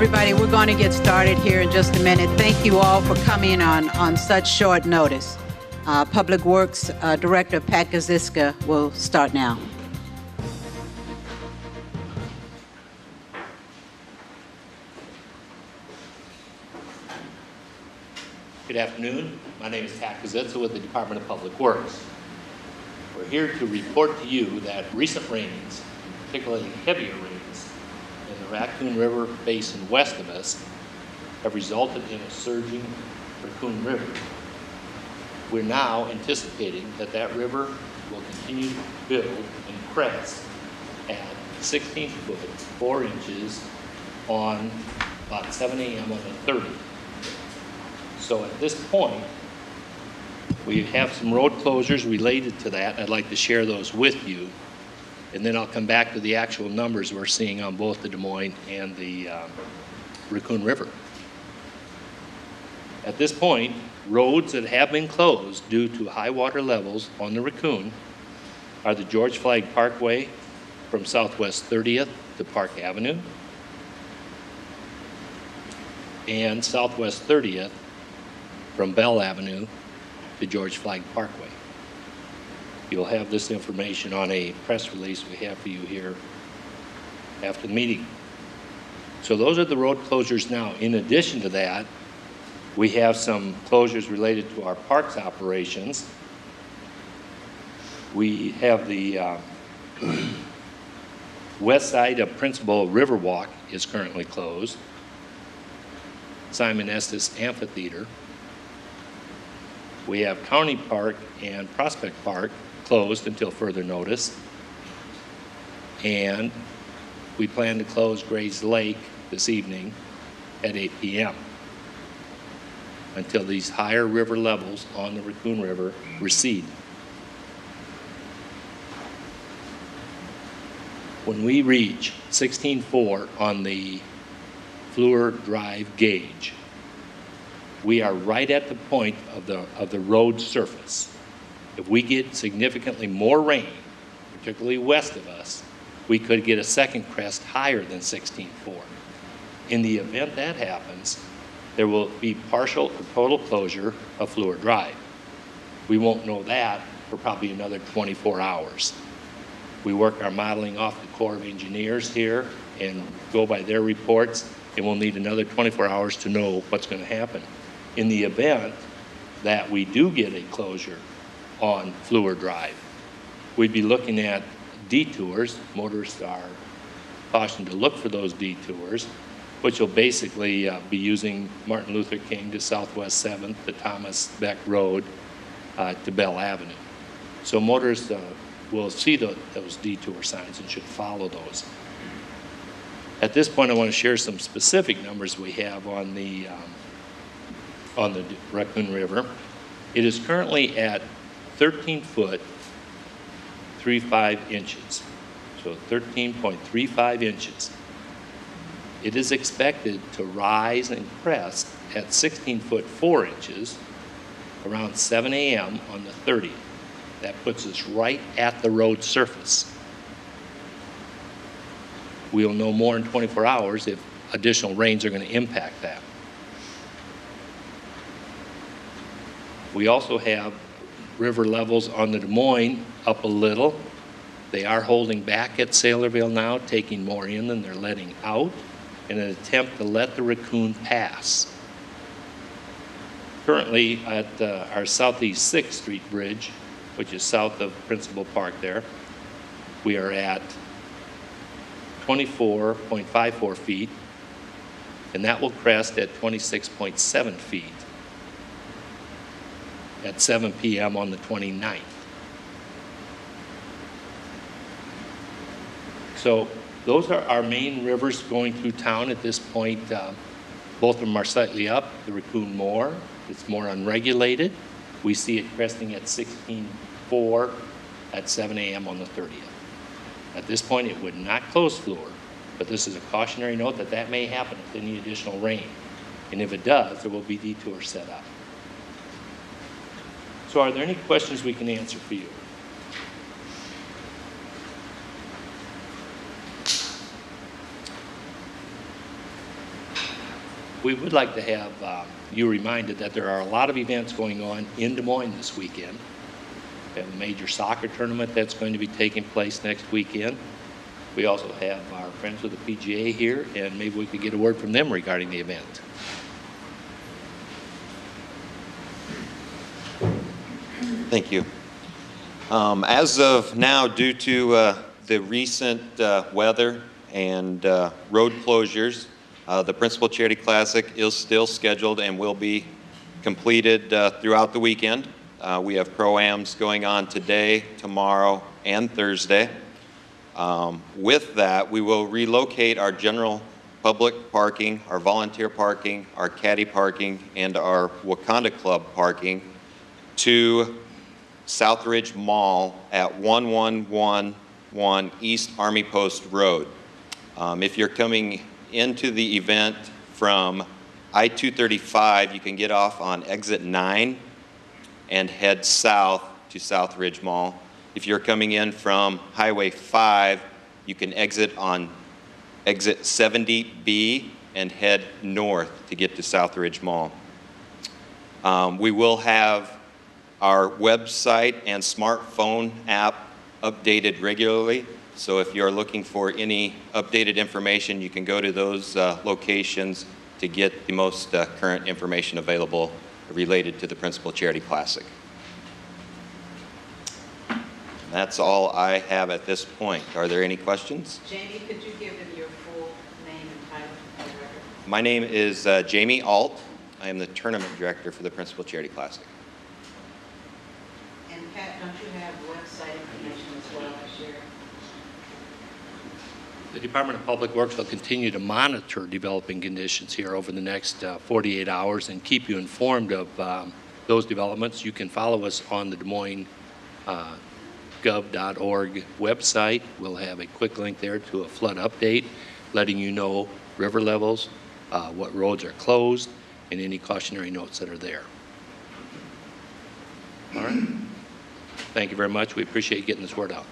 everybody. We're going to get started here in just a minute. Thank you all for coming on such short notice. Public Works Director Pat Kozitza will start now. Good afternoon. My name is Pat Kozitza with the Department of Public Works. We're here to report to you that recent rains, particularly heavier rains, in the Raccoon River basin west of us have resulted in a surging Raccoon River. We're now anticipating that that river will continue to build and crest at 16 foot 4 inches on about 7 a.m. on the 30th. So at this point, we have some road closures related to that. I'd like to share those with you. And then I'll come back to the actual numbers we're seeing on both the Des Moines and the Raccoon River. At this point, roads that have been closed due to high water levels on the Raccoon are the George Flagg Parkway from Southwest 30th to Park Avenue and Southwest 30th from Bell Avenue to George Flagg Parkway. You'll have this information on a press release we have for you here after the meeting. So those are the road closures now. In addition to that, we have some closures related to our parks operations. We have the west side of Principal Riverwalk is currently closed. Simon Estes Amphitheater. We have County Park and Prospect Park closed until further notice. And we plan to close Grays Lake this evening at 8 p.m. until these higher river levels on the Raccoon River recede. When we reach 16.4 on the Fleur Drive gauge, we are right at the point of the road surface. If we get significantly more rain, particularly west of us, we could get a second crest higher than 16.4. In the event that happens, there will be partial or total closure of Fleur Drive. We won't know that for probably another 24 hours. We work our modeling off the Corps of Engineers here and go by their reports, and we'll need another 24 hours to know what's going to happen. In the event that we do get a closure on Fleur Drive, we'd be looking at detours. Motorists are cautioned to look for those detours, which will basically be using Martin Luther King to Southwest 7th, to Thomas Beck Road, to Bell Avenue. So motorists will see those detour signs and should follow those. At this point, I want to share some specific numbers we have on the Raccoon River. It is currently at 13 foot 35 inches, so 13.35 inches. It is expected to rise and crest at 16 foot 4 inches around 7 a.m. on the 30th. That puts us right at the road surface. We'll know more in 24 hours if additional rains are going to impact that. We also have river levels on the Des Moines up a little. They are holding back at Saylorville now, taking more in than they're letting out in an attempt to let the Raccoon pass. Currently at our Southeast 6th Street Bridge, which is south of Principal Park there, we are at 24.54 feet, and that will crest at 26.7 feet at 7 p.m. on the 29th. So those are our main rivers going through town at this point. Both of them are slightly up. The Raccoon more, it's more unregulated. We see it cresting at 16.4 at 7 a.m. on the 30th. At this point, it would not close Fleur, but this is a cautionary note that that may happen with any additional rain. And if it does, there will be detours set up. So are there any questions we can answer for you? We would like to have you reminded that there are a lot of events going on in Des Moines this weekend. We have a major soccer tournament that's going to be taking place next weekend. We also have our friends with the PGA here, and maybe we could get a word from them regarding the event. Thank you. As of now, due to the recent weather and road closures, the Principal Charity Classic is still scheduled and will be completed throughout the weekend. We have pro-ams going on today, tomorrow, and Thursday. With that, we will relocate our general public parking, our volunteer parking, our caddy parking, and our Wakanda Club parking to Southridge Mall at 1111 East Army Post Road. If you're coming into the event from I-235, you can get off on exit 9 and head south to Southridge Mall. If you're coming in from Highway 5, you can exit on exit 70B and head north to get to Southridge Mall. We will have our website and smartphone app updated regularly. So if you're looking for any updated information, you can go to those locations to get the most current information available related to the Principal Charity Classic. That's all I have at this point. Are there any questions? Jamie, could you give them your full name and title for the record? My name is Jamie Ault. I am the tournament director for the Principal Charity Classic. And Pat, don't you have website information as well to share? The Department of Public Works will continue to monitor developing conditions here over the next 48 hours and keep you informed of those developments. You can follow us on the Des Moines gov.org website. We'll have a quick link there to a flood update, letting you know river levels, what roads are closed, and any cautionary notes that are there. All right. Thank you very much. We appreciate getting this word out.